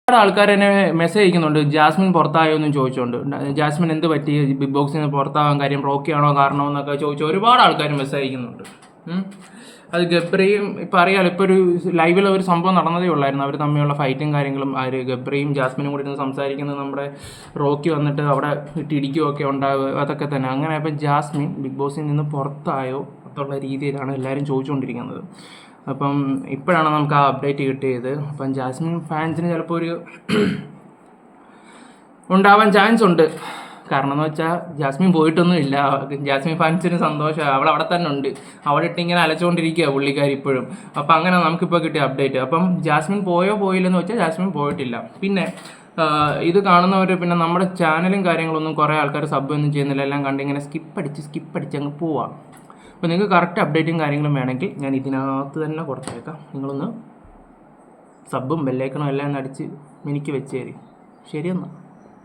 ഒരുപാട് ആൾക്കാർ എന്നെ മെസ്സേജ് അയക്കുന്നുണ്ട്, ജാസ്മിൻ പുറത്തായോ എന്നും ചോദിച്ചുകൊണ്ട്. ജാസ്മിൻ എന്ത് പറ്റി ബിഗ് ബോക്സിൽ നിന്ന് പുറത്താവാൻ കാര്യം റോക്കിയാണോ കാരണമെന്നൊക്കെ ചോദിച്ചു ഒരുപാട് ആൾക്കാർ മെസ്സേജ് അയക്കുന്നുണ്ട്. അത് ഗബ്രിയും ഇപ്പം അറിയാമല്ലോ, ഇപ്പോൾ ഒരു ലൈവിൽ ഒരു സംഭവം നടന്നതേ ഉള്ളായിരുന്നു. അവർ തമ്മിലുള്ള ഫൈറ്റും കാര്യങ്ങളും ഗബ്രിയും ജാസ്മിനും കൂടി ഇരുന്ന് സംസാരിക്കുന്നത് നമ്മുടെ റോക്കി വന്നിട്ട് അവിടെ ഇടിക്കുകയൊക്കെ ഉണ്ടാവുക, അതൊക്കെ തന്നെ. അങ്ങനെ അപ്പം ജാസ്മിൻ ബിഗ് ബോസിൽ നിന്ന് പുറത്തായോ എന്നുള്ള രീതിയിലാണ് എല്ലാവരും ചോദിച്ചുകൊണ്ടിരിക്കുന്നത്. അപ്പം ഇപ്പോഴാണ് നമുക്ക് ആ അപ്ഡേറ്റ് കിട്ടിയത്. അപ്പം ജാസ്മിൻ ഫാൻസിന് ചിലപ്പോൾ ഒരു ഉണ്ടാവാൻ ചാൻസ് ഉണ്ട്. കാരണം എന്ന് വെച്ചാൽ ജാസ്മിൻ പോയിട്ടൊന്നും ഇല്ല. ജാസ്മിൻ ഫാൻസിന് സന്തോഷമാണ്, അവൾ അവിടെ തന്നെ ഉണ്ട്. അവിടെ ഇട്ടിങ്ങനെ അലച്ചുകൊണ്ടിരിക്കുക പുള്ളിക്കാരി ഇപ്പോഴും. അപ്പം അങ്ങനെ നമുക്കിപ്പോൾ കിട്ടിയ അപ്ഡേറ്റ്. അപ്പം ജാസ്മിൻ പോയോ പോയില്ലെന്ന് വെച്ചാൽ ജാസ്മിൻ പോയിട്ടില്ല. പിന്നെ ഇത് കാണുന്നവർ പിന്നെ നമ്മുടെ ചാനലും കാര്യങ്ങളൊന്നും കുറേ ആൾക്കാർ സബ്ബൊന്നും ചെയ്യുന്നില്ല, എല്ലാം കണ്ട് ഇങ്ങനെ സ്കിപ്പടിച്ച് അങ്ങ് പോവാം. അപ്പോൾ നിങ്ങൾക്ക് കറക്റ്റ് അപ്ഡേറ്റും കാര്യങ്ങളും വേണമെങ്കിൽ ഞാൻ ഇതിനകത്ത് തന്നെ കൊടുത്തേക്കാം. നിങ്ങളൊന്ന് സബ്ബും ബെല്ലൈക്കണും എല്ലാം ഒന്ന് അടിച്ച് എനിക്ക് വെച്ച് തരും. ശരിയെന്നാൽ.